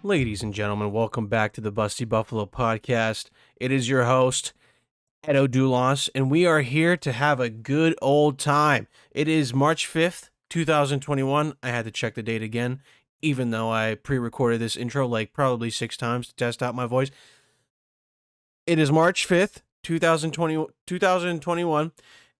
Ladies and gentlemen, welcome back to the BustyBuffalo podcast. It is your host, Edo Dulas, and we are here to have a good old time. It is March 5th, 2021. I had to check the date again, even though I pre-recorded this intro like probably 6 times to test out my voice. It is March 5th, 2021,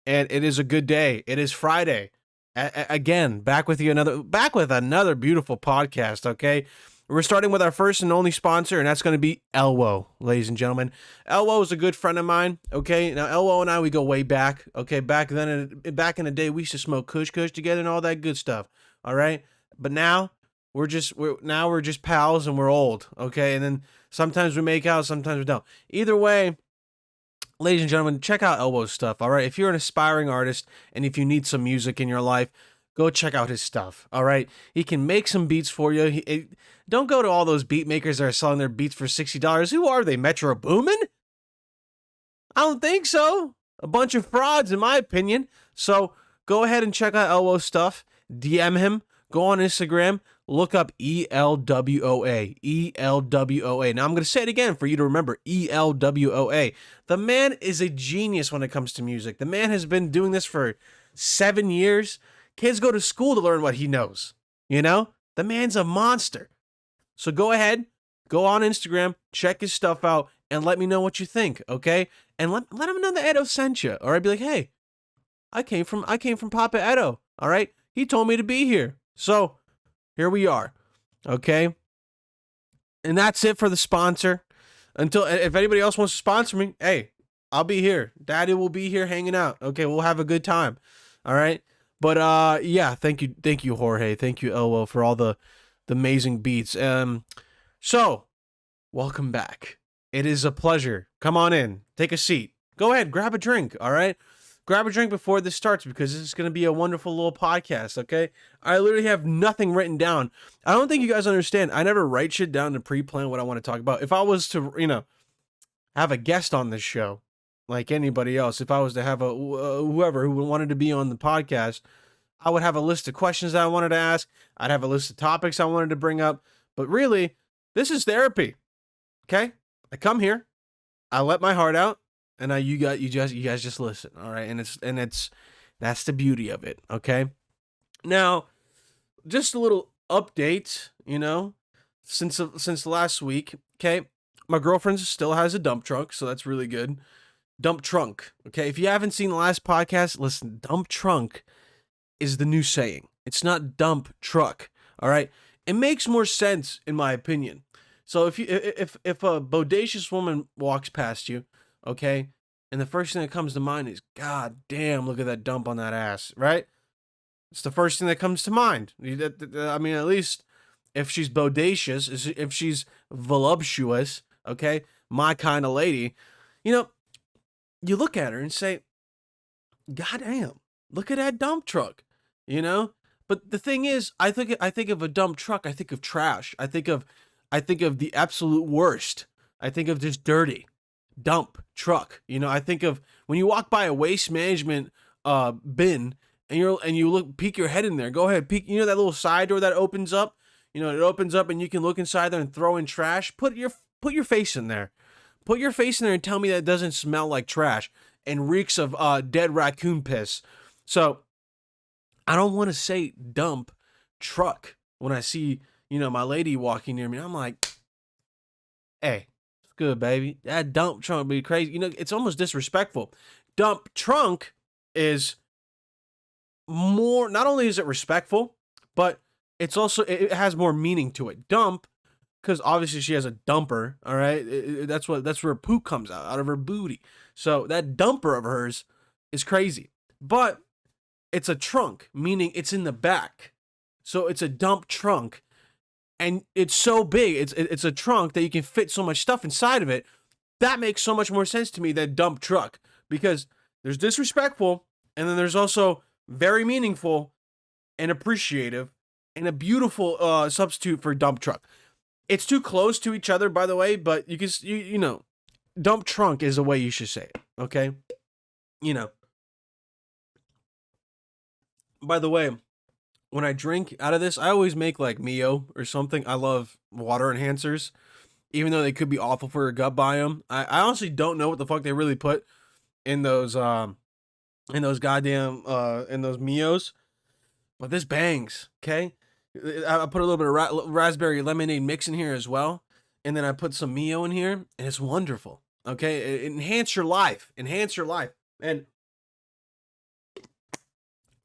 and it is a good day. It is Friday. Again, back with another beautiful podcast, okay? We're starting with our first and only sponsor, and that's going to be Elwo, ladies and gentlemen. Elwo is a good friend of mine, okay? Now, Elwo and I, we go way back, okay? Back in the day, we used to smoke kush together and all that good stuff, all right? But now, we're just pals and we're old, okay? And then sometimes we make out, sometimes we don't. Either way, ladies and gentlemen, check out Elwo's stuff, all right? If you're an aspiring artist and if you need some music in your life, go check out his stuff, all right? He can make some beats for you. Don't go to all those beat makers that are selling their beats for $60. Who are they, Metro Boomin? I don't think so. A bunch of frauds, in my opinion. So go ahead and check out Elwo's stuff. DM him. Go on Instagram. Look up ELWOA. ELWOA. Now I'm going to say it again for you to remember. ELWOA. The man is a genius when it comes to music. The man has been doing this for 7 years. Kids go to school to learn what he knows. You know? The man's a monster. So go ahead, go on Instagram, check his stuff out, and let me know what you think, okay? And let him know that Edo sent you. Or I'd be like, hey, I came from Papa Edo, all right? He told me to be here. So here we are, okay? And that's it for the sponsor. Until if anybody else wants to sponsor me, hey, I'll be here. Daddy will be here hanging out. Okay, we'll have a good time. All right? But yeah, thank you, Jorge. Thank you, Elwo, for all the amazing beats. So welcome back. It is a pleasure. Come on in, take a seat. Go ahead, grab a drink. All right, grab a drink before this starts because this is going to be a wonderful little podcast. Okay, I literally have nothing written down. I don't think you guys understand. I never write shit down to pre-plan what I want to talk about. If I was to, have a guest on this show, like anybody else, if I was to have a whoever who wanted to be on the podcast, I would have a list of questions that I wanted to ask. I'd have a list of topics I wanted to bring up. But really, this is therapy. Okay? I come here, I let my heart out, and you guys just listen. All right? And that's the beauty of it. Okay? Now, just a little update, since last week. Okay? My girlfriend still has a dump truck, so that's really good. Dump trunk. Okay? If you haven't seen the last podcast, listen, dump trunk is the new saying. It's not dump truck. All right. It makes more sense in my opinion. So if a bodacious woman walks past you, okay, and the first thing that comes to mind is, God damn, look at that dump on that ass, right? It's the first thing that comes to mind. I mean, at least if she's bodacious, if she's voluptuous, okay, my kind of lady, you look at her and say, God damn, look at that dump truck. But the thing is, I think of a dump truck, I think of trash. I think of the absolute worst. I think of just dirty dump truck. I think of when you walk by a waste management bin and you peek your head in there. Go ahead, peek. That little side door that opens up. It opens up and you can look inside there and throw in trash. Put your face in there. Put your face in there and tell me that it doesn't smell like trash and reeks of dead raccoon piss. So I don't want to say dump truck when I see, my lady walking near me. I'm like, hey, it's good, baby. That dump trunk be crazy. It's almost disrespectful. Dump trunk is more, not only is it respectful, but it's also, it has more meaning to it. Dump, because obviously she has a dumper, all right? That's where poop comes out of her booty. So that dumper of hers is crazy. But it's a trunk, meaning it's in the back. So it's a dump trunk. And it's so big, it's a trunk that you can fit so much stuff inside of it. That makes so much more sense to me than dump truck. Because there's disrespectful, and then there's also very meaningful, and appreciative and a beautiful substitute for dump truck. It's too close to each other, by the way, but you can, you know, dump trunk is the way you should say it, okay? You know. By the way, when I drink out of this, I always make like Mio or something. I love water enhancers, even though they could be awful for your gut biome. I honestly don't know what the fuck they really put in those goddamn in those Mios, but this bangs. Okay, I put a little bit of raspberry lemonade mix in here as well, and then I put some Mio in here, and it's wonderful. Okay, enhance your life, and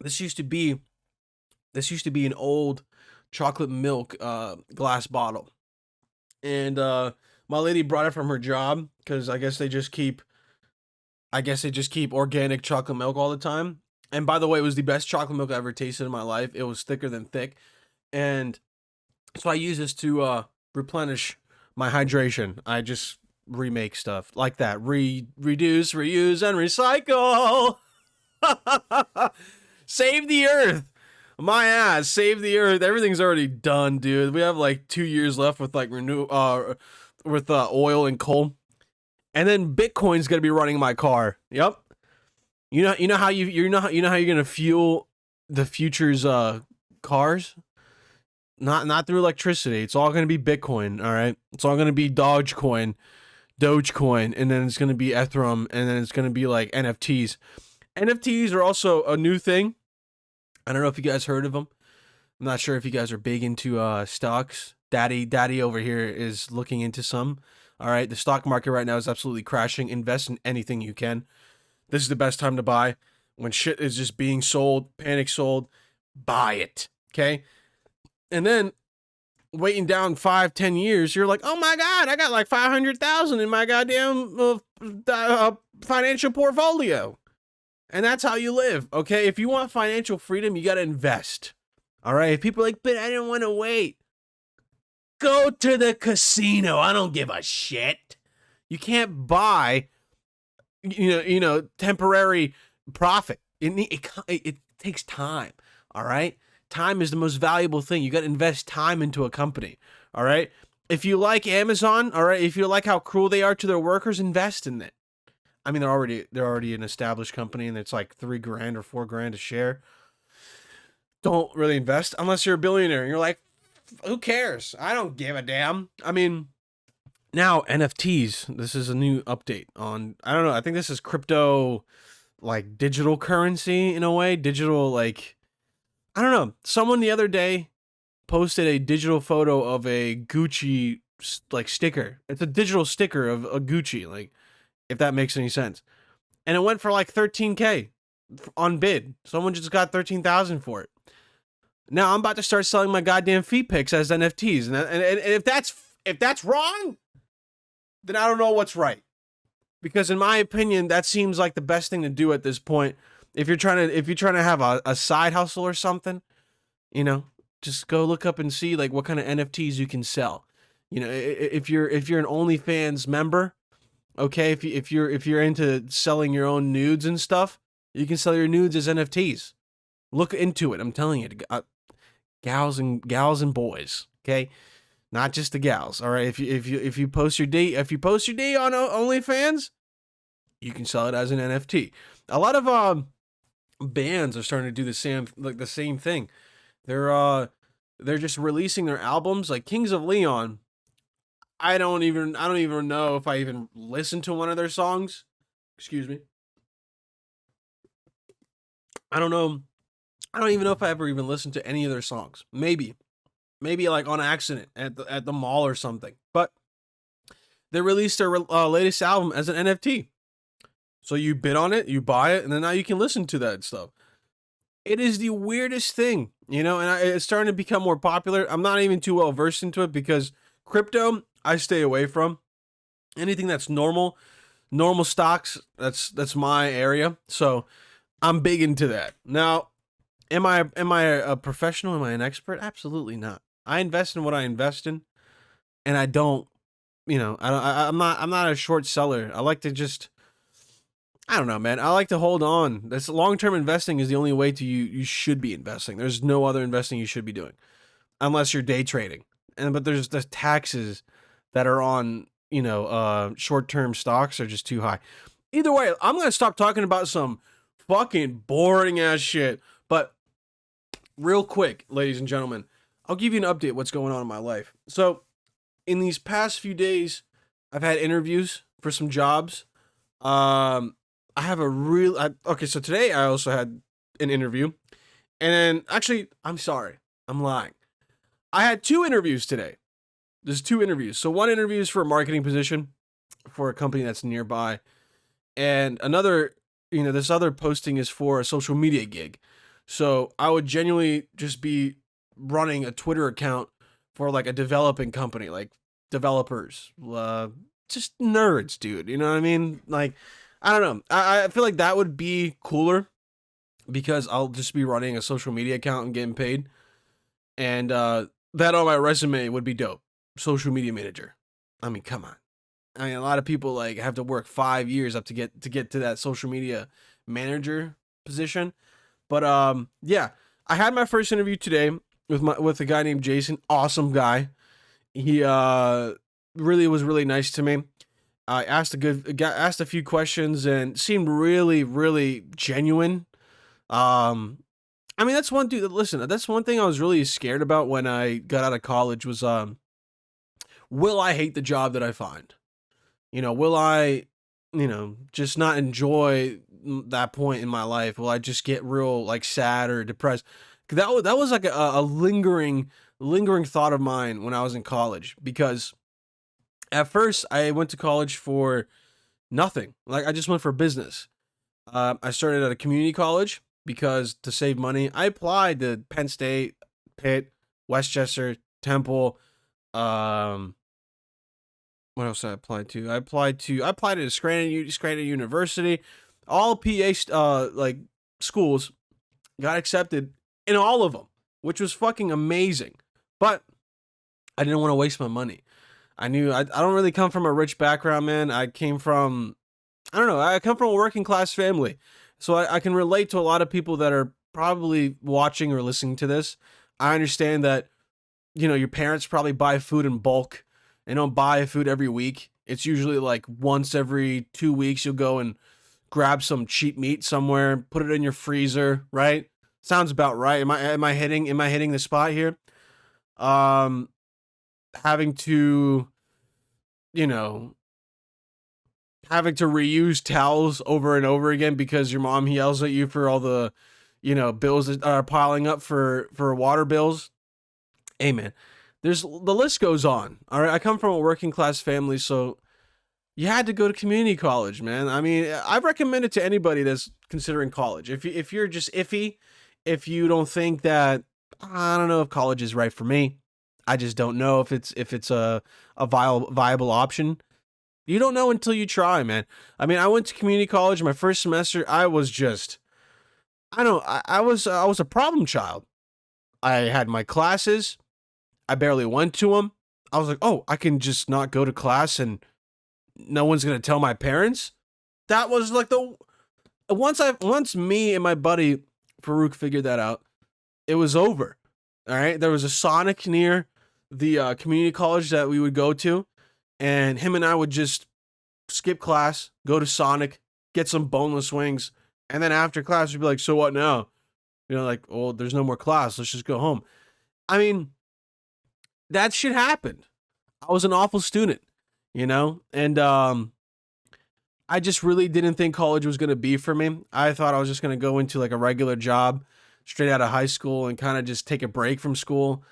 this used to be an old chocolate milk glass bottle, and my lady brought it from her job because I guess they just keep organic chocolate milk all the time. And by the way, it was the best chocolate milk I ever tasted in my life. It was thicker than thick, and so I use this to replenish my hydration. I just remake stuff like that. Reduce, reuse, and recycle. Save the earth. My ass, save the earth. Everything's already done, dude. We have like 2 years left with like oil and coal. And then Bitcoin's gonna be running my car. Yep. You know how you're gonna fuel the future's cars? Not through electricity. It's all gonna be Bitcoin, all right? It's all gonna be Dogecoin, and then it's gonna be Ethereum, and then it's gonna be like NFTs. NFTs are also a new thing. I don't know if you guys heard of them. I'm not sure if you guys are big into stocks. Daddy over here is looking into some. All right, the stock market right now is absolutely crashing. Invest in anything you can. This is the best time to buy. When shit is just being sold, panic sold, buy it. Okay? And then waiting down 5-10 years, you're like, oh my God, I got like 500,000 in my goddamn financial portfolio. And that's how you live, okay? If you want financial freedom, you got to invest, all right? If people are like, but I didn't want to wait. Go to the casino. I don't give a shit. You can't buy, temporary profit. It takes time, all right? Time is the most valuable thing. You got to invest time into a company, all right? If you like Amazon, all right, if you like how cruel they are to their workers, invest in it. I mean, they're already an established company, and it's like $3,000 or $4,000 a share. Don't really invest unless you're a billionaire, and you're like, who cares? I don't give a damn. I mean, now NFTs. This is a new update on. I don't know. I think this is crypto, like digital currency in a way. Digital, like, I don't know. Someone the other day posted a digital photo of a Gucci like sticker. It's a digital sticker of a Gucci, like, if that makes any sense. And it went for like $13,000 on bid. Someone just got 13,000 for it. Now I'm about to start selling my goddamn feet pics as NFTs. And if that's wrong, then I don't know what's right. Because in my opinion, that seems like the best thing to do at this point. If you're trying to have a side hustle or something, just go look up and see like what kind of NFTs you can sell. If you're an OnlyFans member, okay, if you're into selling your own nudes and stuff, you can sell your nudes as NFTs. Look into it. I'm telling you, gals and boys, okay, not just the gals. All right, if you post your D on OnlyFans, you can sell it as an NFT. A lot of bands are starting to do the same thing. They're just releasing their albums, like Kings of Leon. I don't even know if I even listened to one of their songs. Excuse me. I don't know. I don't even know if I ever even listened to any of their songs. Maybe like on accident at the mall or something. But they released their latest album as an NFT. So you bid on it, you buy it, and then now you can listen to that stuff. It is the weirdest thing, and it's starting to become more popular. I'm not even too well versed into it because crypto, I stay away from. Anything that's normal stocks, that's my area. So I'm big into that. Now, am I a professional? Am I an expert? Absolutely not. I invest in what I invest in, and I don't, I'm not a short seller. I like to just I don't know, man. I like to hold on. That's long-term investing is the only way to you should be investing. There's no other investing you should be doing unless you're day trading. But there's the taxes that are on, short-term stocks are just too high. Either way, I'm going to stop talking about some fucking boring ass shit. But real quick, ladies and gentlemen, I'll give you an update what's going on in my life. So, in these past few days, I've had interviews for some jobs. I have a okay, so today I also had an interview. And then, actually, I'm sorry. I'm lying. I had 2 interviews today. There's 2 interviews. So one interview is for a marketing position for a company that's nearby. And another, this other posting is for a social media gig. So I would genuinely just be running a Twitter account for like a developing company, like developers, just nerds, dude. You know what I mean? Like, I don't know. I feel like that would be cooler because I'll just be running a social media account and getting paid. And that on my resume would be dope. Social media manager. I mean, come on. I mean, a lot of people like have to work 5 years up to get to that social media manager position. But yeah, I had my first interview today with a guy named Jason. Awesome guy. He really was really nice to me. I asked a few questions and seemed really, really genuine. I mean, that's one dude. Listen, that's one thing I was really scared about when I got out of college was, will I hate the job that I find? Will I, just not enjoy that point in my life? Will I just get real like sad or depressed? That was like a lingering thought of mine when I was in college, because at first I went to college for nothing. Like I just went for business. I started at a community college because to save money, I applied to Penn State, Pitt, Westchester, Temple. What else did I apply to? I applied to Scranton University. All PA like schools got accepted in all of them, which was fucking amazing. But I didn't want to waste my money. I knew I don't really come from a rich background, man. I come from a working class family. So I can relate to a lot of people that are probably watching or listening to this. I understand that, your parents probably buy food in bulk. They don't buy food every week. It's usually like once every 2 weeks you'll go and grab some cheap meat somewhere, put it in your freezer, right? Sounds about right. Am I hitting the spot here? Having to, reuse towels over and over again because your mom yells at you for all the, bills that are piling up for water bills. Hey man, the list goes on. All right. I come from a working class family, so you had to go to community college, man. I mean, I recommend it to anybody that's considering college. If you're just iffy, if you don't think that, I don't know if college is right for me, I just don't know if it's a viable option. You don't know until you try, man. I mean, I went to community college my first semester. I was just, I was a problem child. I had my classes. I barely went to them. I was like, oh, I can just not go to class and no one's gonna tell my parents. That was like once me and my buddy Farouk figured that out, it was over. All right, there was a Sonic near the community college that we would go to, and him and I would just skip class, go to Sonic, get some boneless wings, and then after class we'd be like, so what now? Like, oh, there's no more class. Let's just go home. I mean, that shit happened. I was an awful student, and I just really didn't think college was going to be for me. I thought I was just going to go into like a regular job straight out of high school and kind of just take a break from school.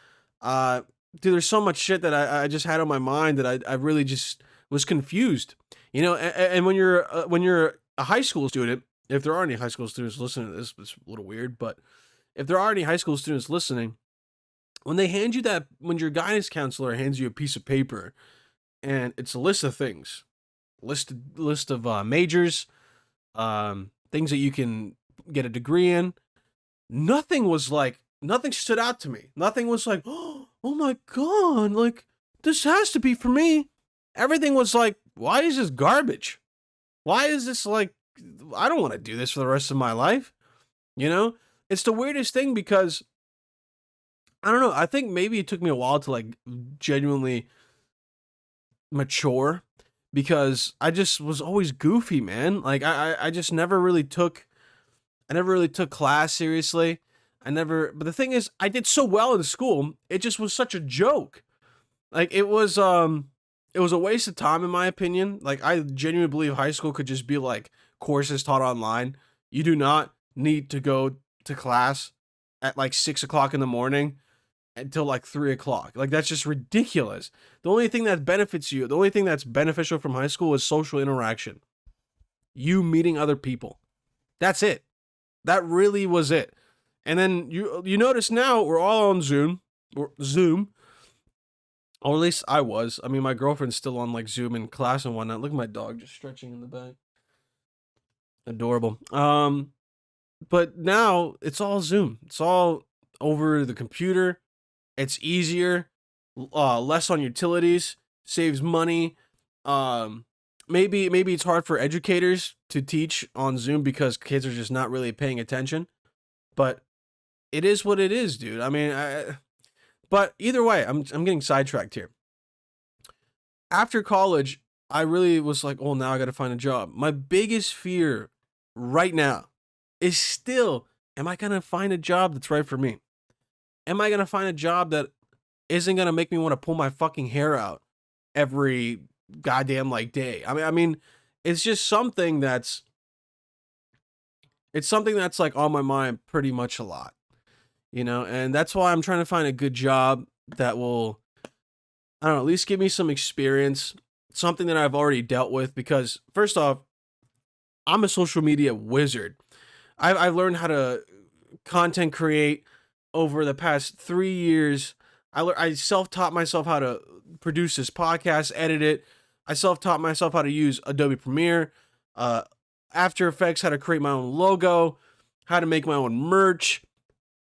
Dude, there's so much shit that I just had on my mind that I really just was confused, and when you're a high school student, if there are any high school students listening to this, it's a little weird, but if there are any high school students listening, when your guidance counselor hands you a piece of paper and it's a list of things, list of majors, things that you can get a degree in, nothing stood out to me. Nothing was like, oh my God, like this has to be for me. Everything was like, why is this garbage? Why is this like I don't want to do this for the rest of my life. You know, it's the weirdest thing because I don't know. I think maybe it took me a while to like genuinely mature because I just was always goofy, man. Like I just I never really took class seriously. But the thing is, I did so well in school. It just was such a joke. Like it was a waste of time in my opinion. Like I genuinely believe high school could just be like courses taught online. You do not need to go to class at like 6 o'clock in the morning until like 3 o'clock. Like that's just ridiculous. The only thing that benefits you, the only thing that's beneficial from high school is social interaction. You meeting other people. That's it. That really was it. And then you notice now we're all on Zoom, or at least I was. I mean, my girlfriend's still on like Zoom in class and whatnot. Look at my dog just stretching in the back. Adorable. But now it's all Zoom. It's all over the computer. It's easier, less on utilities, saves money. Maybe it's hard for educators to teach on Zoom because kids are just not really paying attention. But it is what it is, dude. I mean, but either way, I'm getting sidetracked here. After college, I really was like, oh, now I got to find a job. My biggest fear right now is still, am I going to find a job that's right for me? Am I going to find a job that isn't going to make me want to pull my fucking hair out every goddamn like day? I mean, it's just something that's like on my mind pretty much a lot, you know, and that's why I'm trying to find a good job that will, I don't know, at least give me some experience, something that I've already dealt with, because first off, I'm a social media wizard. I've learned how to content create over the past 3 years. I self-taught myself how to produce this podcast, edit it. I self-taught myself how to use Adobe Premiere, After Effects, how to create my own logo, how to make my own merch.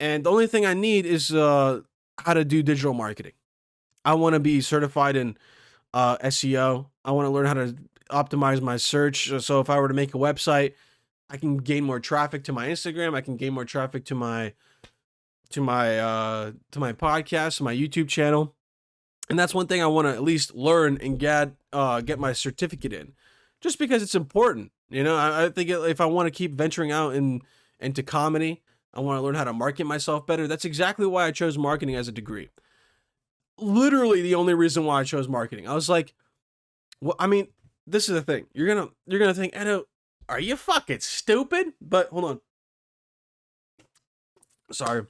And the only thing I need is how to do digital marketing. I want to be certified in SEO. I want to learn how to optimize my search. So if I were to make a website, I can gain more traffic to my Instagram. I can gain more traffic to my podcast, to my YouTube channel. And that's one thing I want to at least learn and get my certificate in, just because it's important. You know, I think if I want to keep venturing out into comedy, I want to learn how to market myself better. That's exactly why I chose marketing as a degree. Literally the only reason why I chose marketing. I was like, well, I mean, this is the thing. You're gonna think, Edo, are you fucking stupid? But hold on. Sorry,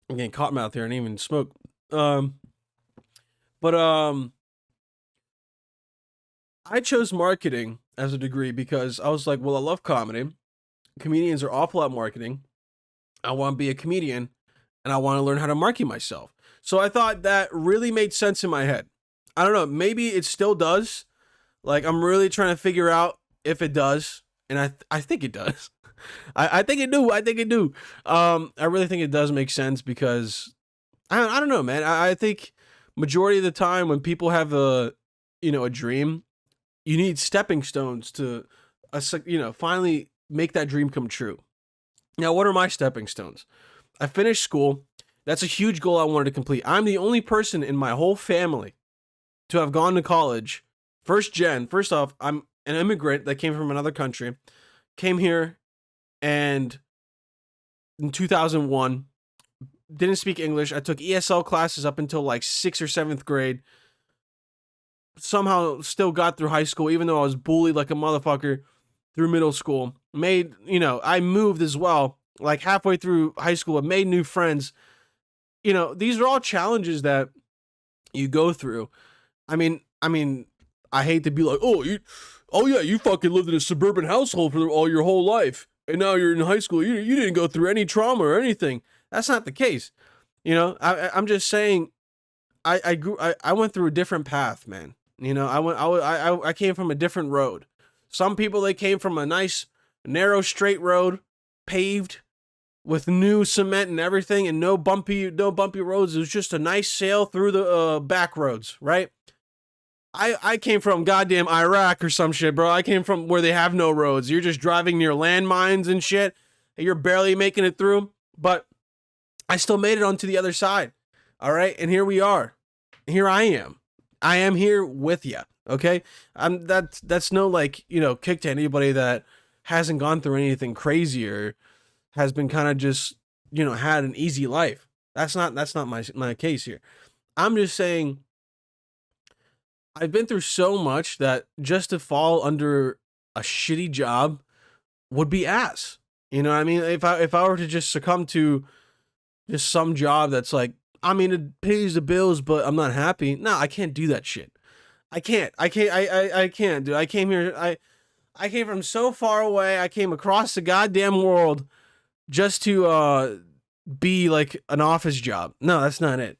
I'm getting caught mouth here. I didn't even smoke. I chose marketing as a degree because I was like, well, I love comedy. Comedians are awful at marketing. I want to be a comedian, and I want to learn how to market myself. So I thought that really made sense in my head. I don't know, maybe it still does. Like, I'm really trying to figure out if it does, and I think it does. I think it do. I think it do. I really think it does make sense because I don't know, man. I think majority of the time when people have a dream, you need stepping stones to finally make that dream come true. Now, what are my stepping stones? I finished school. That's a huge goal I wanted to complete. I'm the only person in my whole family to have gone to college. First off, I'm an immigrant that came from another country, came here, and in 2001, didn't speak English. I took ESL classes up until like 6th or 7th grade. Somehow still got through high school, even though I was bullied like a motherfucker through middle school. I moved as well. Like halfway through high school, I made new friends. These are all challenges that you go through. I mean, I hate to be like, you fucking lived in a suburban household for all your whole life, and now you're in high school. You didn't go through any trauma or anything. That's not the case. I'm just saying, I went through a different path, man. I came from a different road. Some people, they came from a nice, narrow, straight road, paved with new cement and everything, and no bumpy roads. It was just a nice sail through the back roads, right? I came from goddamn Iraq or some shit, bro. I came from where they have no roads. You're just driving near landmines and shit. And you're barely making it through. But I still made it onto the other side. All right. And here we are. Here I am. I am here with you. Okay. That's no like, kick to anybody that hasn't gone through anything crazy or has been kind of just, had an easy life. That's not my case here. I'm just saying I've been through so much that just to fall under a shitty job would be ass. You know what I mean? If I were to just succumb to just some job that's like, I mean, it pays the bills, but I'm not happy. No, I can't do that shit. I can't. I can't, dude. I came here. I came from so far away. I came across the goddamn world just to be like an office job. No, that's not it.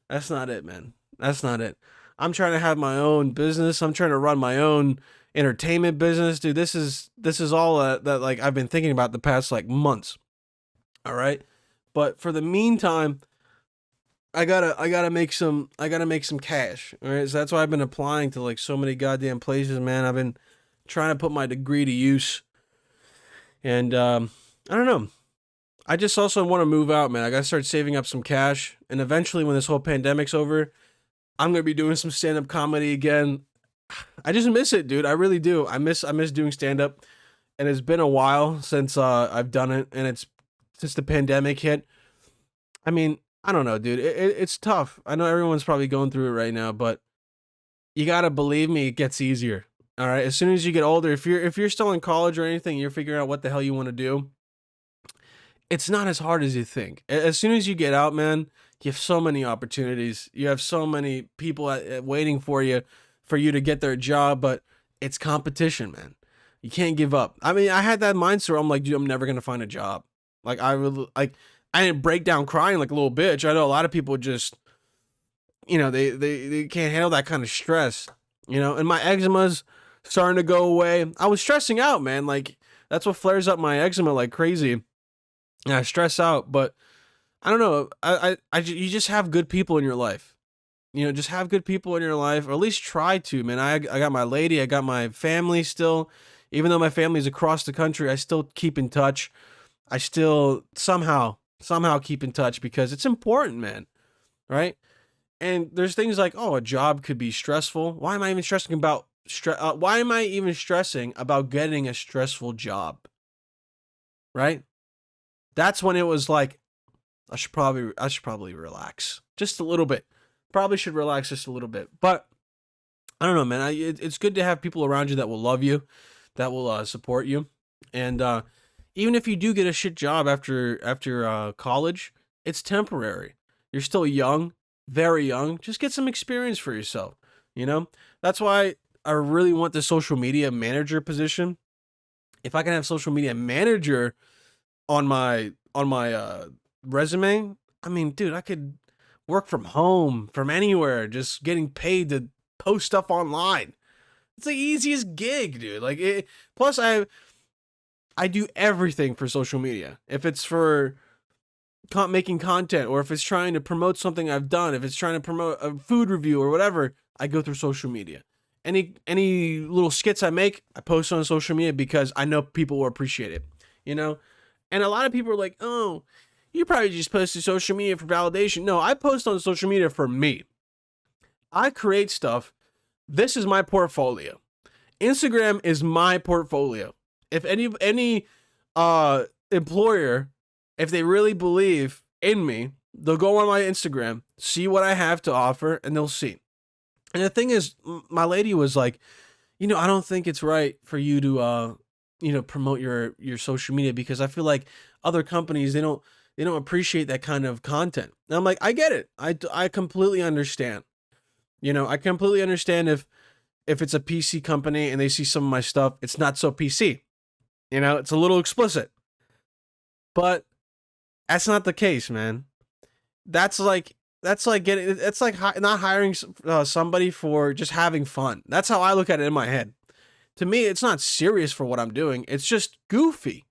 That's not it, man. That's not it. I'm trying to have my own business. I'm trying to run my own entertainment business, dude. This is all that like I've been thinking about the past like months. All right, but for the meantime, I gotta make some cash. All right, so that's why I've been applying to like so many goddamn places, man. I've been trying to put my degree to use, and I don't know. I just also want to move out, man. I gotta start saving up some cash, and eventually, when this whole pandemic's over, I'm gonna be doing some stand-up comedy again. I just miss it, dude. I really do. I miss doing stand-up, and it's been a while since I've done it, and it's since the pandemic hit. I mean, I don't know, dude. It's tough. I know everyone's probably going through it right now, but you gotta believe me, it gets easier. All right. As soon as you get older, if you're still in college or anything, you're figuring out what the hell you want to do. It's not as hard as you think. As soon as you get out, man, you have so many opportunities. You have so many people waiting for you to get their job, but it's competition, man. You can't give up. I mean, I had that mindset where I'm like, dude, I'm never gonna find a job. Like I didn't break down crying like a little bitch. I know a lot of people just, they can't handle that kind of stress, and my eczema's starting to go away. I was stressing out, man. Like that's what flares up my eczema like crazy. And I stress out, but I don't know. You just have good people in your life. Just have good people in your life, or at least try to, man. I got my lady, I got my family still. Even though my family's across the country, I still keep in touch. I still somehow keep in touch because it's important, man. Right? And there's things like, oh, a job could be stressful. Why am I even stressing about getting a stressful job? Right? That's when it was like, I should probably relax just a little bit. Probably should relax just a little bit. But I don't know, man. It's good to have people around you that will love you, that will support you. And even if you do get a shit job after college, it's temporary. You're still young, very young. Just get some experience for yourself. That's why I really want the social media manager position. If I can have social media manager on my resume, I mean, dude, I could work from home, from anywhere, just getting paid to post stuff online. It's the easiest gig, dude. Like, plus I do everything for social media. If it's for making content, or if it's trying to promote something I've done, if it's trying to promote a food review or whatever, I go through social media. Any little skits I make, I post on social media because I know people will appreciate it, And a lot of people are like, oh, you probably just post to social media for validation. No, I post on social media for me. I create stuff. This is my portfolio. Instagram is my portfolio. If any employer, if they really believe in me, they'll go on my Instagram, see what I have to offer, and they'll see. And the thing is, my lady was like, I don't think it's right for you to promote your social media, because I feel like other companies, they don't appreciate that kind of content. And I'm like, I get it. I completely understand. I completely understand if it's a PC company and they see some of my stuff, it's not so PC. It's a little explicit. But that's not the case, man. That's like not hiring somebody for just having fun. That's how I look at it in my head. To me, it's not serious for what I'm doing. It's just goofy.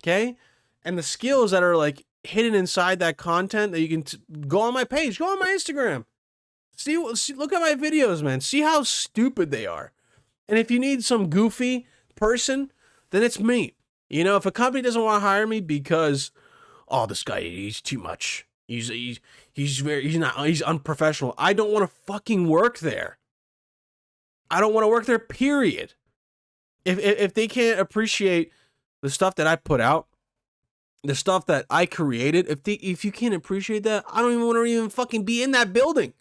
Okay? And the skills that are like hidden inside that content that you can go on my page, go on my Instagram. See, look at my videos, man. See how stupid they are. And if you need some goofy person, then it's me. You know, if a company doesn't want to hire me because, oh, this guy, he's too much. He's unprofessional. I don't want to fucking work there. I don't want to work there, period. If they can't appreciate the stuff that I put out, the stuff that I created, if you can't appreciate that, I don't even want to even fucking be in that building.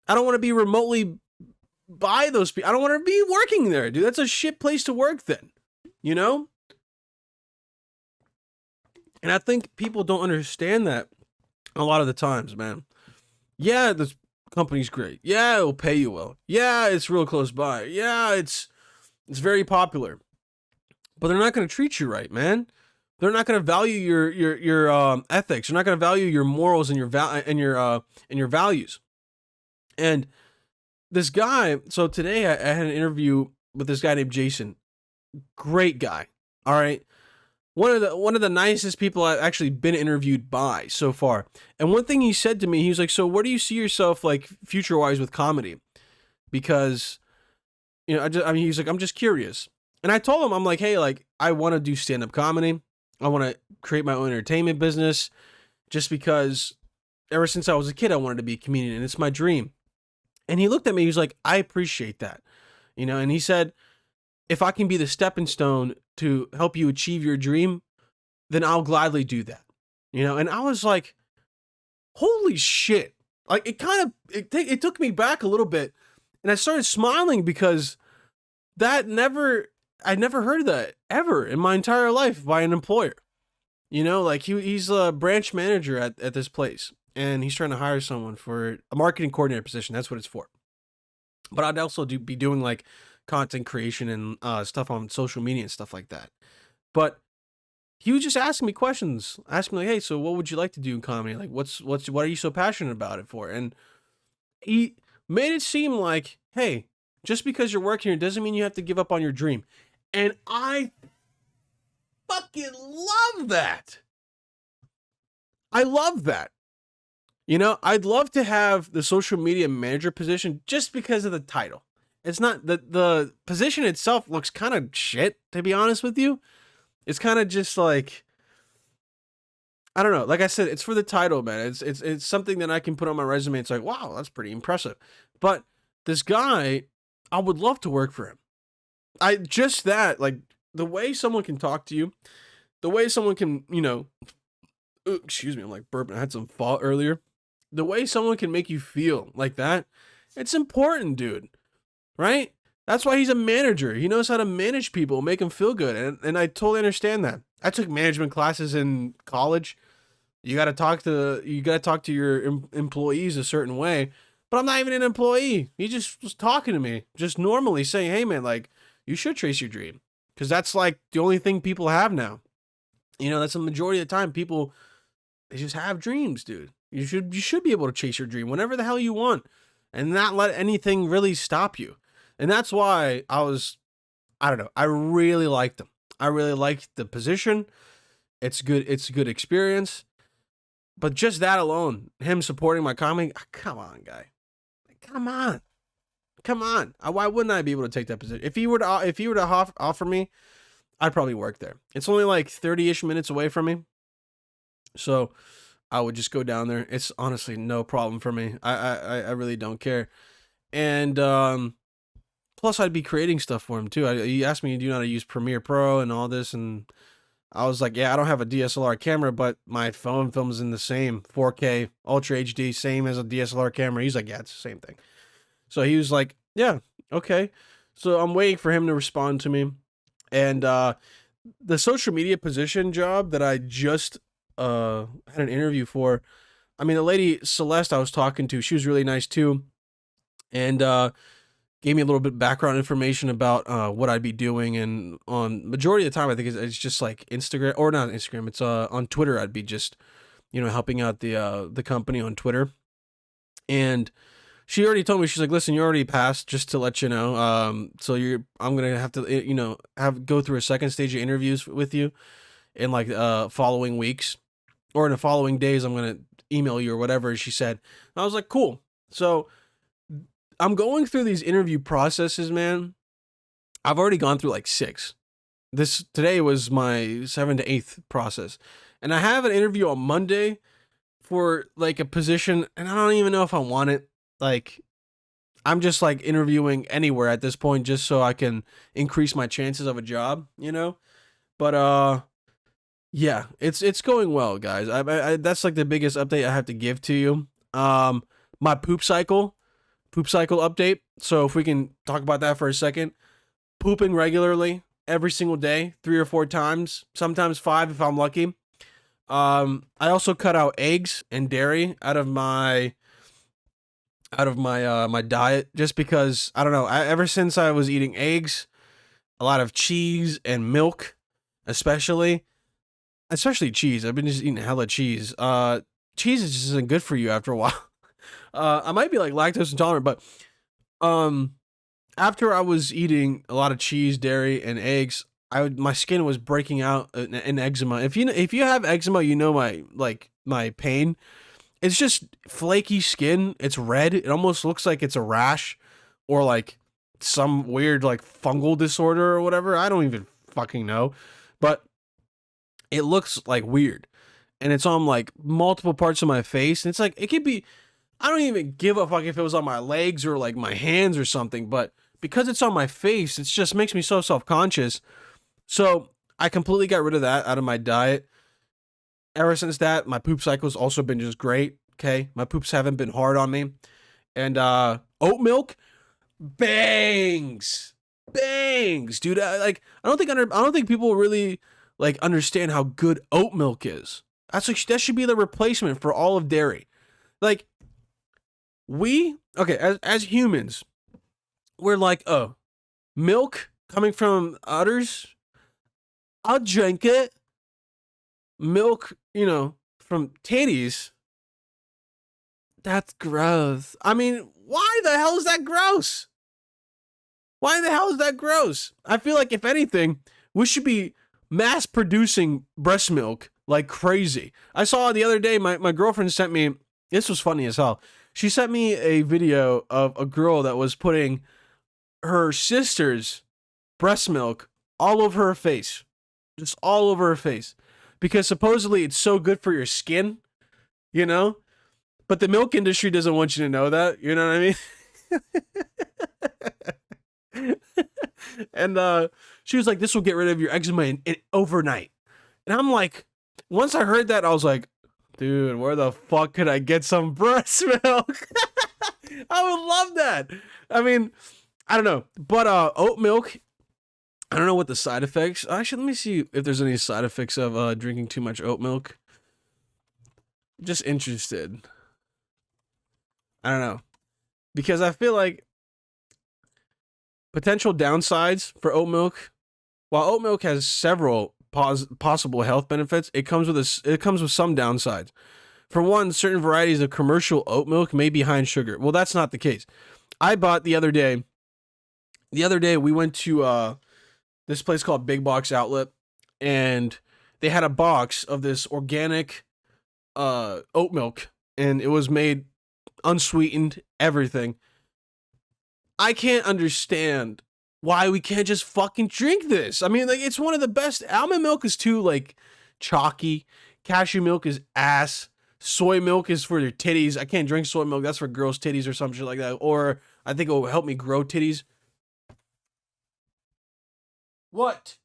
I don't want to be remotely by those people. I don't want to be working there, dude. That's a shit place to work then, you know? And I think people don't understand that a lot of the times, man. Yeah, this company's great. Yeah, it'll pay you well. Yeah, it's real close by. Yeah, it's very popular. But they're not going to treat you right, man. They're not going to value your ethics. They're not going to value your morals and your values. And this guy, so today I had an interview with this guy named Jason. Great guy. All right. One of the nicest people I've actually been interviewed by so far. And one thing he said to me, he was like, so where do you see yourself like future wise with comedy? Because, you know, he's like, I'm just curious. And I told him, I'm like, hey, like, I want to do stand-up comedy. I want to create my own entertainment business just because ever since I was a kid, I wanted to be a comedian and it's my dream. And he looked at me, he was like, I appreciate that. You know, and he said, if I can be the stepping stone to help you achieve your dream, then I'll gladly do that. You know, and I was like, holy shit. Like it took me back a little bit and I started smiling because I never heard that ever in my entire life by an employer. You know, like he's a branch manager at this place and he's trying to hire someone for a marketing coordinator position. That's what it's for. But I'd also be doing like content creation and stuff on social media and stuff like that. But he was just asking me questions, asking me like, hey, so what would you like to do in comedy? Like, what are you so passionate about it for? And he made it seem like, hey, just because you're working here doesn't mean you have to give up on your dream. And I fucking love that. I love that. You know, I'd love to have the social media manager position just because of the title. It's not the position itself looks kind of shit, to be honest with you. It's kind of just like, I don't know. Like I said, it's for the title, man. It's something that I can put on my resume. It's like, wow, that's pretty impressive. But this guy, I would love to work for him. Like the way someone can talk to you, the way someone can, you know, excuse me, I'm like burping. I had some fall earlier. The way someone can make you feel like that, it's important, dude. Right? That's why he's a manager. He knows how to manage people, make them feel good. And I totally understand that. I took management classes in college. You got to talk to your employees a certain way, but I'm not even an employee. He just was talking to me just normally saying, hey man, like you should chase your dream. Cause that's like the only thing people have now. You know, that's the majority of the time people, they just have dreams, dude. You should be able to chase your dream whenever the hell you want and not let anything really stop you. And that's why I don't know, I really liked him. I really liked the position. It's good. It's a good experience. But just that alone, him supporting my comedy, come on, guy. Come on. Why wouldn't I be able to take that position? If he were to offer me, I'd probably work there. It's only like 30-ish minutes away from me. So I would just go down there. It's honestly no problem for me. I really don't care. And plus, I'd be creating stuff for him too. He asked me, do you know how to use Premiere Pro and all this? And I was like, yeah, I don't have a DSLR camera, but my phone films in the same 4K, Ultra HD, same as a DSLR camera. He's like, yeah, it's the same thing. So he was like, yeah, okay. So I'm waiting for him to respond to me. And the social media position job that I just had an interview for, I mean, the lady Celeste I was talking to, she was really nice too. And gave me a little bit of background information about what I'd be doing. And on majority of the time, I think it's just like Instagram, or not Instagram, it's on Twitter. I'd be just, you know, helping out the company on Twitter. And she already told me, she's like, listen, you already passed, just to let you know. So I'm going to have to, you know, go through a second stage of interviews with you in like following weeks, or in the following days, I'm going to email you or whatever. She said, and I was like, cool. So I'm going through these interview processes, man. I've already gone through like 6. Today was my 7th to 8th process. And I have an interview on Monday for like a position, and I don't even know if I want it. Like, I'm just like interviewing anywhere at this point just so I can increase my chances of a job, you know? But yeah, it's going well, guys. That's like the biggest update I have to give to you. My poop cycle update. So if we can talk about that for a second. Pooping regularly every single day, 3 or 4 times, sometimes 5 if I'm lucky. I also cut out eggs and dairy out of my my diet just because I don't know. Ever since I was eating eggs, a lot of cheese and milk, especially cheese. I've been just eating hella cheese. Cheese is just isn't good for you after a while. I might be like lactose intolerant, but um, after I was eating a lot of cheese, dairy, and eggs, my skin was breaking out in eczema. If you have eczema, you know my pain. It's just flaky skin. It's red. It almost looks like it's a rash or like some weird like fungal disorder or whatever. I don't even fucking know. But it looks like weird. And it's on like multiple parts of my face. And it's like, it could be, I don't even give a fuck if it was on my legs or like my hands or something. But because it's on my face, it just makes me so self-conscious. So I completely got rid of that out of my diet. Ever since that, my poop cycle's also been just great. Okay, my poops haven't been hard on me, and oat milk, bangs, dude. I don't think people really like understand how good oat milk is. That should be the replacement for all of dairy. Like as humans, we're like, oh, milk coming from udders, I'll drink it. Milk, from titties, that's gross. I mean, why the hell is that gross? Why the hell is that gross? I feel like, if anything, we should be mass producing breast milk like crazy. I saw the other day, my girlfriend sent me, this was funny as hell. She sent me a video of a girl that was putting her sister's breast milk all over her face. Just all over her face. Because supposedly it's so good for your skin, But the milk industry doesn't want you to know that, you know what I mean? And she was like, this will get rid of your eczema in overnight. And I'm like, once I heard that, I was like, dude, where the fuck could I get some breast milk? I would love that. I mean, I don't know. But oat milk, I don't know what the side effects. Actually, let me see if there's any side effects of drinking too much oat milk. Just interested. I don't know. Because I feel like potential downsides for oat milk, while oat milk has several possible health benefits, it comes with some downsides. For one, certain varieties of commercial oat milk may be high in sugar. Well, that's not the case. I bought the other day we went to this place called Big Box Outlet, and they had a box of this organic oat milk, and it was made unsweetened, everything. I can't understand why we can't just fucking drink this. I mean, like, it's one of the best. Almond milk is too, like, chalky. Cashew milk is ass. Soy milk is for your titties. I can't drink soy milk. That's for girls' titties or some shit like that. Or I think it will help me grow titties. What?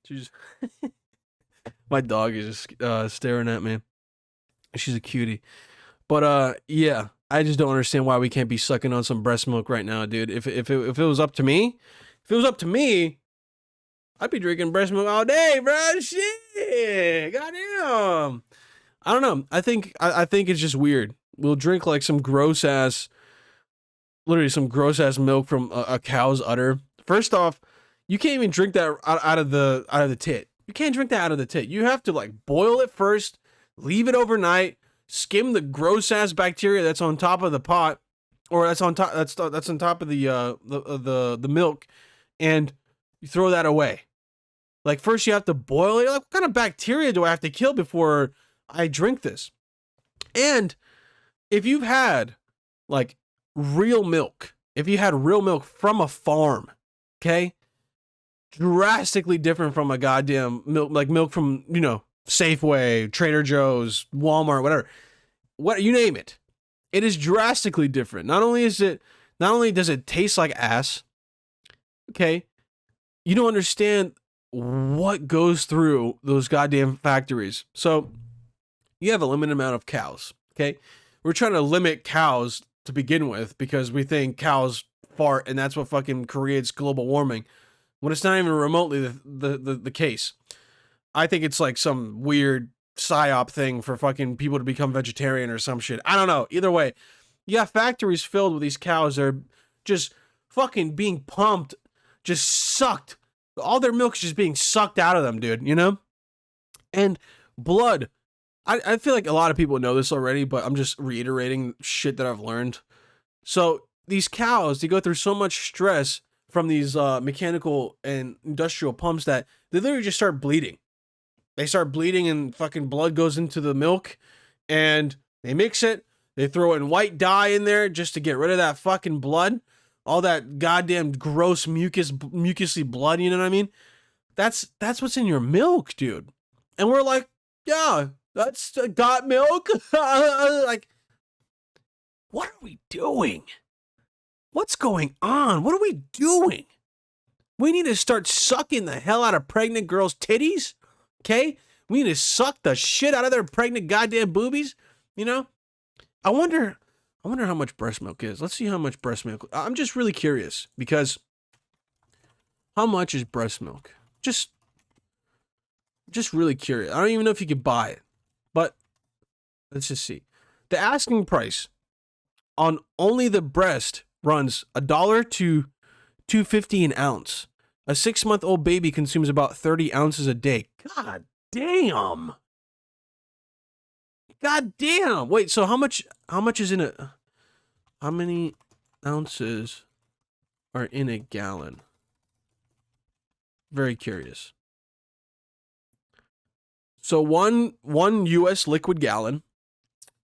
She's my dog is just staring at me. She's a cutie. But yeah, I just don't understand why we can't be sucking on some breast milk right now, dude. If it was up to me, I'd be drinking breast milk all day, bro. Shit, goddamn. I don't know. I think it's just weird. We'll drink like some gross ass milk from a cow's udder. First off, you can't even drink that out of the tit. You can't drink that out of the tit. You have to like boil it first, leave it overnight, skim the gross ass bacteria that's on top of the pot, or that's on top of the milk, and you throw that away. Like, first you have to boil it. Like, what kind of bacteria do I have to kill before I drink this? And if you've had like real milk, if you had real milk from a farm, okay, drastically different from a goddamn milk, like milk from, you know, Safeway, Trader Joe's, Walmart, whatever, what you name it. It is drastically different. Not only does it taste like ass, okay, you don't understand what goes through those goddamn factories. So you have a limited amount of cows, okay? We're trying to limit cows to begin with because we think cows fart and that's what fucking creates global warming, when it's not even remotely the case. I think it's like some weird psyop thing for fucking people to become vegetarian or some shit. I don't know. Either way, you have factories filled with these cows that are just fucking being pumped, just sucked. All their milk is just being sucked out of them, dude, you know? And blood. I feel like a lot of people know this already, but I'm just reiterating shit that I've learned. So these cows, they go through so much stress from these mechanical and industrial pumps that they literally just start bleeding. They start bleeding and fucking blood goes into the milk and they mix it. They throw in white dye in there just to get rid of that fucking blood. All that goddamn gross mucusy blood, you know what I mean? That's what's in your milk, dude. And we're like, yeah, that's got milk. Like, what are we doing? What's going on? What are we doing? We need to start sucking the hell out of pregnant girls' titties. Okay? We need to suck the shit out of their pregnant goddamn boobies. You know? I wonder how much breast milk is. Let's see how much breast milk. I'm just really curious because how much is breast milk? Just really curious. I don't even know if you could buy it, but let's just see. The asking price on only the breast runs $1 to $2.50 an ounce. A 6-month-old baby consumes about 30 ounces a day. God damn. God damn. Wait, so how much is in a, how many ounces are in a gallon? Very curious. So one US liquid gallon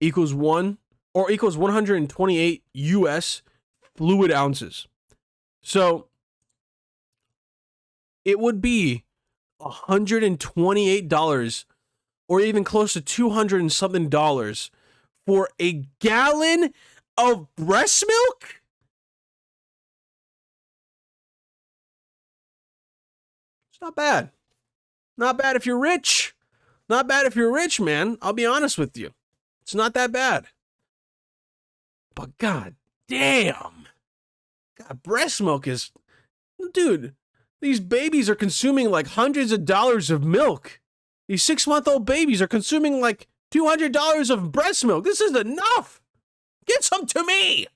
equals 128 US fluid ounces. So it would be $128 or even close to $200 and something for a gallon of breast milk? It's not bad. Not bad if you're rich. Not bad if you're rich, man. I'll be honest with you. It's not that bad. But god damn. God, breast milk is... Dude, these babies are consuming like hundreds of dollars of milk. These 6-month-old babies are consuming like $200 of breast milk. This is enough. Give some to me.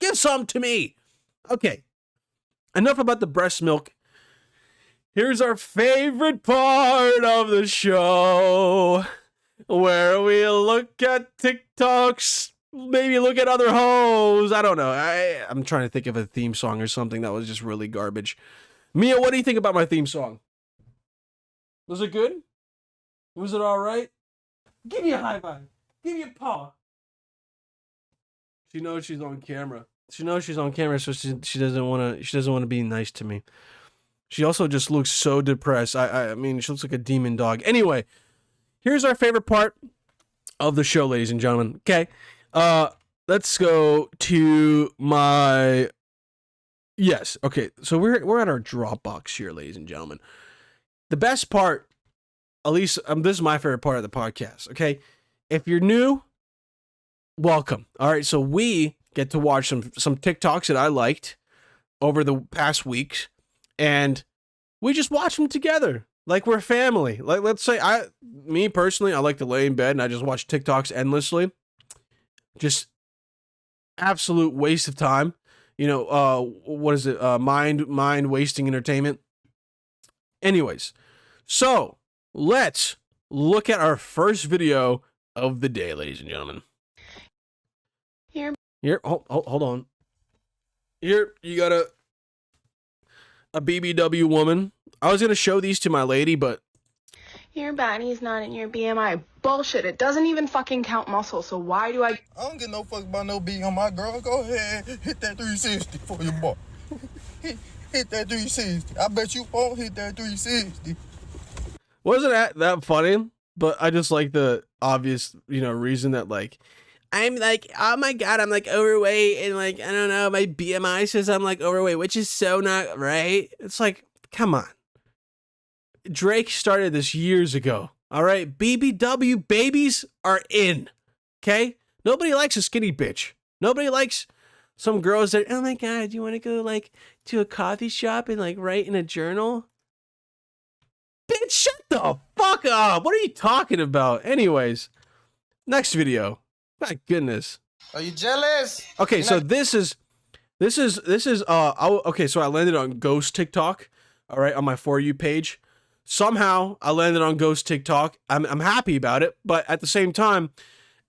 Give some to me. Okay. Enough about the breast milk. Here's our favorite part of the show, where we look at TikToks, maybe look at other hoes. I don't know. I'm trying to think of a theme song or something that was just really garbage. Mia, what do you think about my theme song? Was it good? Was it all right? Give me a high five. Give me a paw. She knows she's on camera. She knows she's on camera, so she doesn't want to be nice to me. She also just looks so depressed. I mean, she looks like a demon dog. Anyway, here's our favorite part of the show, ladies and gentlemen. Okay, let's go to my... Yes, okay, so we're at our Dropbox here, ladies and gentlemen. The best part, at least this is my favorite part of the podcast, okay? If you're new, welcome. All right, so we get to watch some TikToks that I liked over the past weeks. And we just watch them together like we're family. Like, let's say me personally, I like to lay in bed and I just watch TikToks endlessly. Just absolute waste of time. You know, what is it? Mind wasting entertainment. Anyways, so let's look at our first video of the day, ladies and gentlemen. Here, hold on. Here, you got a BBW woman. I was going to show these to my lady, but Your body's not in your BMI. Bullshit. It doesn't even fucking count muscle, so why do I don't give no fuck about no BMI, girl. Go ahead, hit that 360 for your boy. Hit that 360. I bet you won't hit that 360. Wasn't that funny? But I just like the obvious, reason that like, I'm like, oh my God, I'm like overweight and like, I don't know, my BMI says I'm like overweight, which is so not right. It's like, come on. Drake started this years ago. All right. BBW babies are in. Okay. Nobody likes a skinny bitch. Nobody likes some girls that, oh my God, you want to go like to a coffee shop and like write in a journal? Bitch, shut the fuck up. What are you talking about? Anyways, next video. My goodness. Are you jealous? Okay, so this is okay, so I landed on Ghost TikTok, all right, on my For You page. Somehow I landed on Ghost TikTok. I'm happy about it, but at the same time,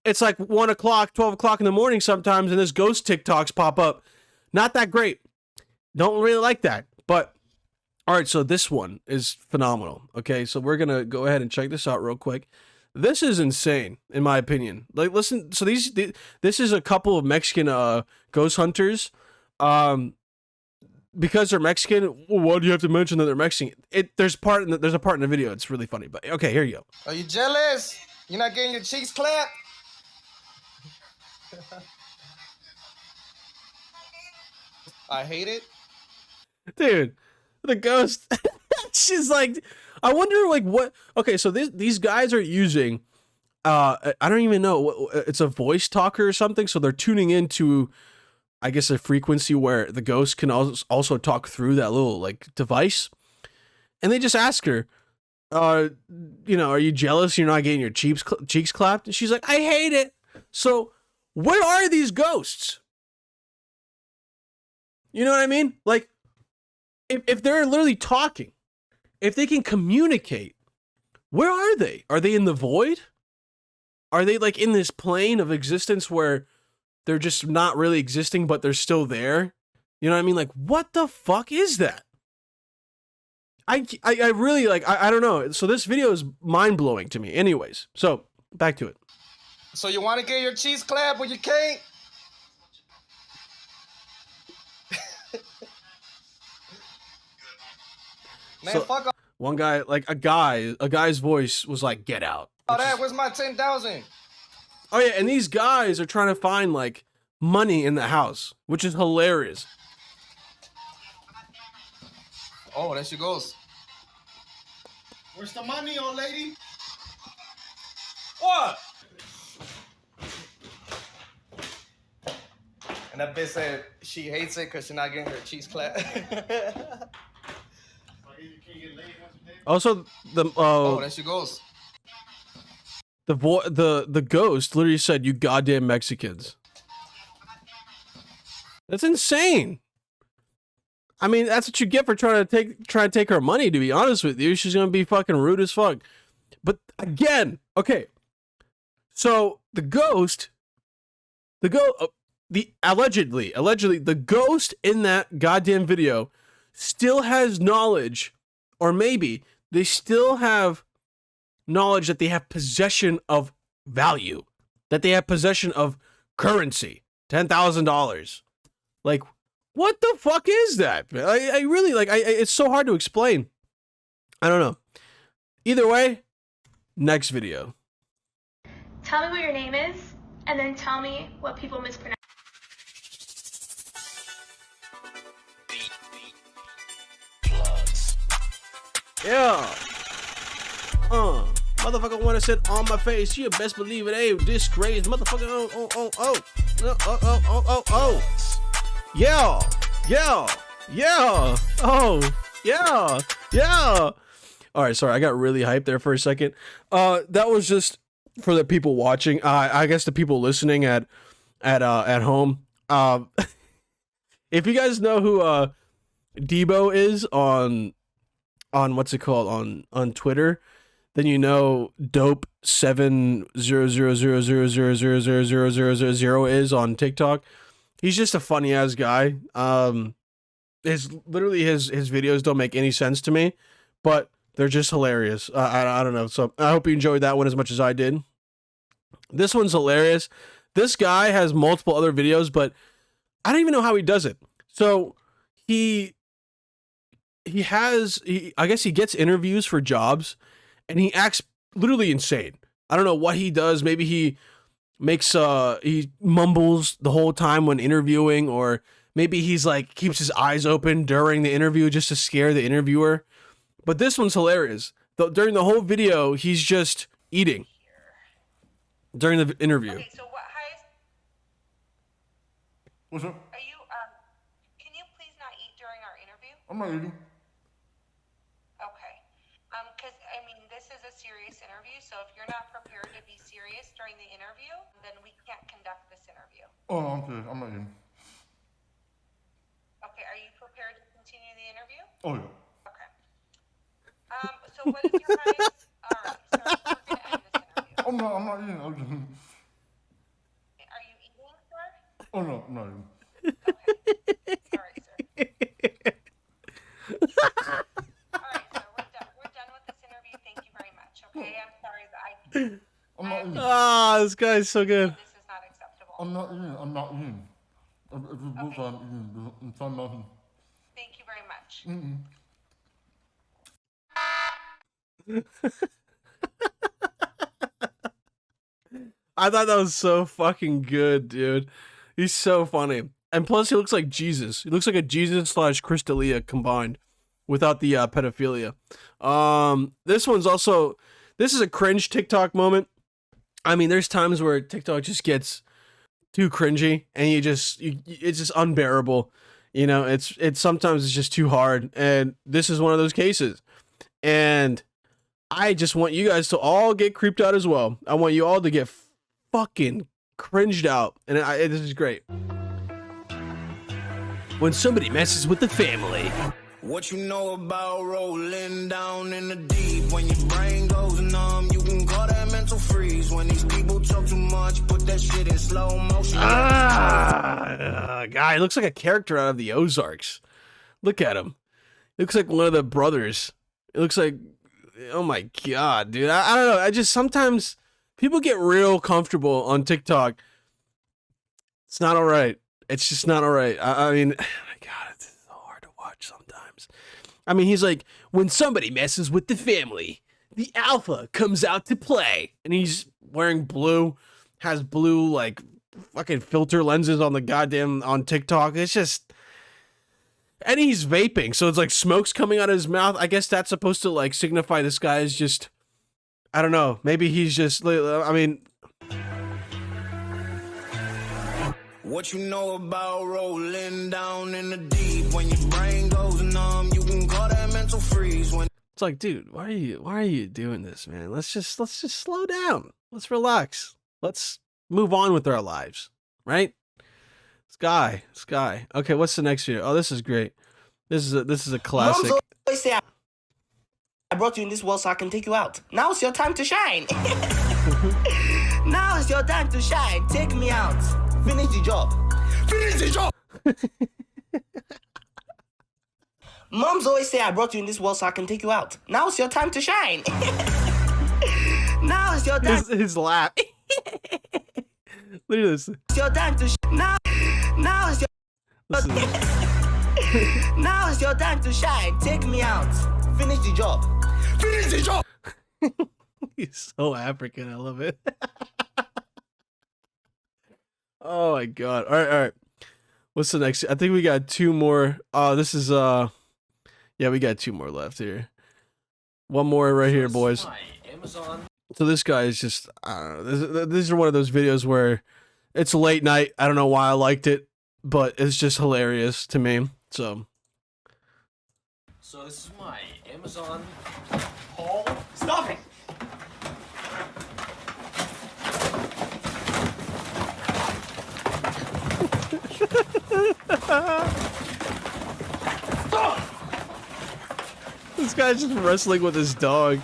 it's like 1 o'clock, 12 o'clock in the morning sometimes, and this Ghost TikToks pop up. Not that great. Don't really like that. But all right, so this one is phenomenal. Okay, so we're gonna go ahead and check this out real quick. This is insane, in my opinion. Like, listen. So this is a couple of Mexican ghost hunters. Because they're Mexican. Why do you have to mention that they're Mexican? There's a part in the video. It's really funny. But okay, here you go. Are you jealous? You're not getting your cheeks clapped? I hate it. Dude, the ghost. She's like, I wonder like what. Okay, so these guys are using. I don't even know. It's a voice talker or something. So they're tuning into, I guess, a frequency where the ghost can also talk through that little like device. And they just ask her, are you jealous you're not getting your cheeks clapped? And she's like, I hate it. So where are these ghosts? You know what I mean? Like, if they're literally talking, if they can communicate, where are they? Are they in the void? Are they like in this plane of existence where they're just not really existing, but they're still there? You know what I mean? Like, what the fuck is that? I really like, I don't know. So this video is mind blowing to me. Anyways, so back to it. So you want to get your cheeks clapped, but you can't? Man, So, fuck off. One guy, like a guy's voice was like, get out. Oh, where's my 10,000? Oh yeah, and these guys are trying to find like money in the house, which is hilarious. Oh, there she goes. Where's the money, old lady? What? And that bitch said she hates it because she's not getting her cheeks clapped. Also, oh, there she goes. The ghost literally said, "You goddamn Mexicans." That's insane. I mean, that's what you get for trying to take her money. To be honest with you, she's gonna be fucking rude as fuck. But again, okay. So allegedly, the ghost in that goddamn video still has knowledge, or maybe they still have knowledge that they have possession of value, that they have possession of currency, $10,000. Like, what the fuck is that? I really like. It's so hard to explain. I don't know. Either way, next video. Tell me what your name is, and then tell me what people mispronounce. Yeah. Motherfucker wanna sit on my face. You best believe it, hey, disgrace. Motherfucker, oh. Yeah. All right, sorry, I got really hyped there for a second. That was just for the people watching. I guess the people listening at home. If you guys know who Debo is on what's it called on Twitter, then you know dope 70000000000 is on TikTok. He's just a funny ass guy. His videos don't make any sense to me, but They're just hilarious. I don't know. So I hope you enjoyed that one as much as I did. This one's hilarious. This guy has multiple other videos, but I don't even know how he does it. So I guess he gets interviews for jobs, and he acts literally insane. I don't know what he does. Maybe he he mumbles the whole time when interviewing, or maybe he's like keeps his eyes open during the interview just to scare the interviewer. But this one's hilarious. During the whole video, he's just eating during the interview. Okay, so what? Hi. What's up? Are you? Can you please not eat during our interview? I'm not eating. Okay. Because I mean, this is a serious interview, so if you're not prepared to be serious during the interview, then we can't conduct this interview. Oh, okay. I'm not eating. Okay. Are you prepared to continue the interview? Oh, yeah. Okay. So what is your highest? All right, sir. We're gonna end this interview. I'm not eating. Are you eating, sir? Oh, no, I'm not eating. Okay. All right, sir. All right, sir. We're done with this interview. Thank you very much. Okay. I'm sorry that I'm not eating. Ah, this guy's so good. this is not acceptable. I'm not eating. I'm not eating. If you both Okay. I'm eating, I'm trying nothing. Thank you very much. I thought that was so fucking good, dude. He's so funny. And plus, he looks like Jesus. He looks like a Jesus / Crystalia combined without the pedophilia. This one's also, this is a cringe TikTok moment. I mean, there's times where TikTok just gets too cringy and it's just unbearable. You know, it's sometimes it's just too hard. And this is one of those cases. And I just want you guys to all get creeped out as well. I want you all to get fucking cringed out. And this is great. When somebody messes with the family. What you know about rolling down in the deep? When your brain goes numb, you can call that mental freeze. When these people talk too much, put that shit in slow motion. Guy looks like a character out of the Ozarks. Look at him. Looks like one of the brothers. It looks like, oh my god, dude. I don't know. I just sometimes people get real comfortable on TikTok. It's not all right. It's just not all right. I mean, God, it's so hard to watch sometimes. I mean, he's like, when somebody messes with the family, the alpha comes out to play. And he's wearing blue, has blue, like, fucking filter lenses on the goddamn, on TikTok. It's just, and he's vaping. So it's like smoke's coming out of his mouth. I guess that's supposed to, like, signify this guy is just, I don't know. Maybe he's just, I mean, What you know about rolling down in the deep? When your brain goes numb, you can call that mental freeze. When it's like, dude, why are you doing this, man? Let's just slow down. Let's relax. Let's move on with our lives, right? Sky. Okay, what's the next video? Oh, this is great. This is a classic. Moms always say I brought you in this world so I can take you out. Now's your time to shine. Now is your time to shine. Take me out. Finish the job. Finish the job. Moms always say I brought you in this world so I can take you out. Now's your time to shine. Now is your time. His laugh. Look at this. It's your time to now is your now is your time to shine. Take me out. Finish the job. Finish the job. He's so African. I love it. Oh my god. All right. What's the next? I think we got two more. This is yeah, we got two more left here. One more right here, boys. So this guy is just, I don't know. These are one of those videos where it's late night. I don't know why I liked it, but it's just hilarious to me. So this is my Amazon haul. Stop it! This guy's just wrestling with his dog.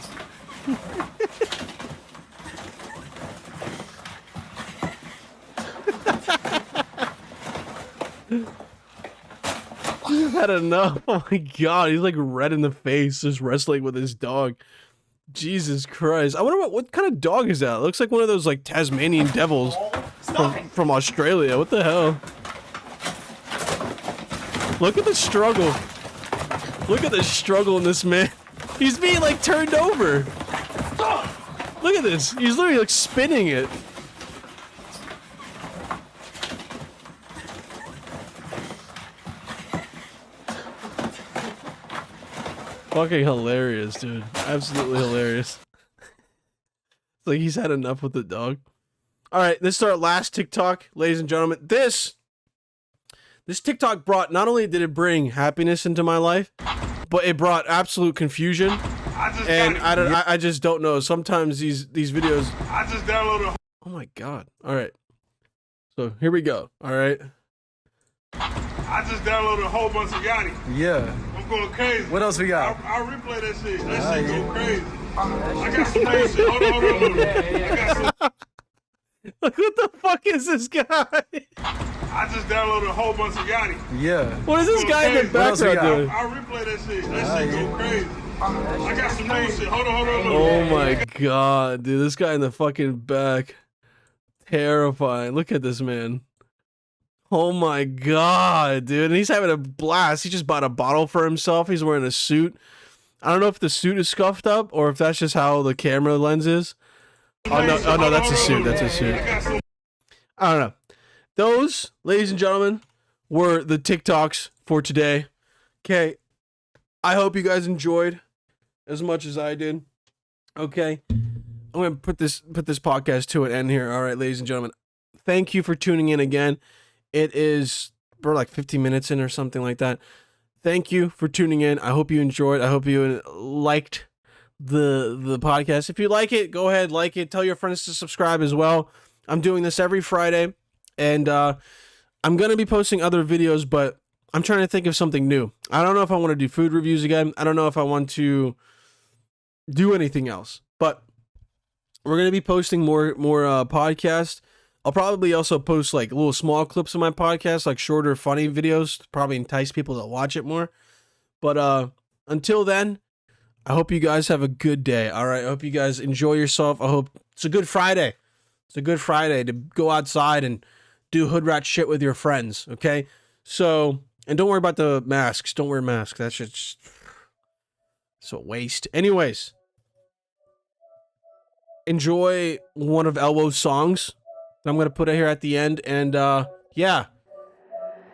He's had enough. Oh my god, he's like red in the face, just wrestling with his dog. Jesus Christ. I wonder what kind of dog is that? It looks like one of those like Tasmanian devils from Australia. What the hell? Look at the struggle. Look at the struggle in this man. He's being like turned over. Look at this. He's literally like spinning it. Fucking hilarious, dude. Absolutely hilarious. It's like he's had enough with the dog. Alright, this is our last TikTok, ladies and gentlemen. This TikTok brought, not only did it bring happiness into my life, but it brought absolute confusion. I just don't know. Sometimes these videos. I just downloaded. Oh my god. Alright. So here we go. Alright. I just downloaded a whole bunch of Yachty. Yeah. I'm going crazy. What else we got? I'll replay that shit. That shit go crazy. I got some more shit. Hold on. I got some. Look, what the fuck is this guy? I just downloaded a whole bunch of Yachty. Yeah. What is this guy in the background doing? I'll replay that shit. That shit go crazy. I got some more shit. Hold on. Oh my god, dude. This guy in the fucking back. Terrifying. Look at this man. Oh my god, dude. And he's having a blast. He just bought a bottle for himself. He's wearing a suit. I don't know if the suit is scuffed up or if that's just how the camera lens is. Oh no, that's a suit. That's a suit. I don't know. Those, ladies and gentlemen, were the TikToks for today. Okay. I hope you guys enjoyed as much as I did. Okay. I'm gonna put this podcast to an end here. All right, ladies and gentlemen. Thank you for tuning in again. We're like 15 minutes in or something like that. Thank you for tuning in. I hope you enjoyed. I hope you liked the podcast. If you like it, go ahead, like it. Tell your friends to subscribe as well. I'm doing this every Friday, and I'm going to be posting other videos, but I'm trying to think of something new. I don't know if I want to do food reviews again. I don't know if I want to do anything else, but we're going to be posting more podcasts. I'll probably also post like little small clips of my podcast, like shorter, funny videos to probably entice people to watch it more. But until then, I hope you guys have a good day. All right. I hope you guys enjoy yourself. I hope it's a good Friday. It's a good Friday to go outside and do hood rat shit with your friends. Okay. So, and don't worry about the masks. Don't wear masks. That's just, it's a waste. Anyways, enjoy one of Elwo's songs. I'm going to put it here at the end, and yeah,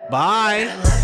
bye.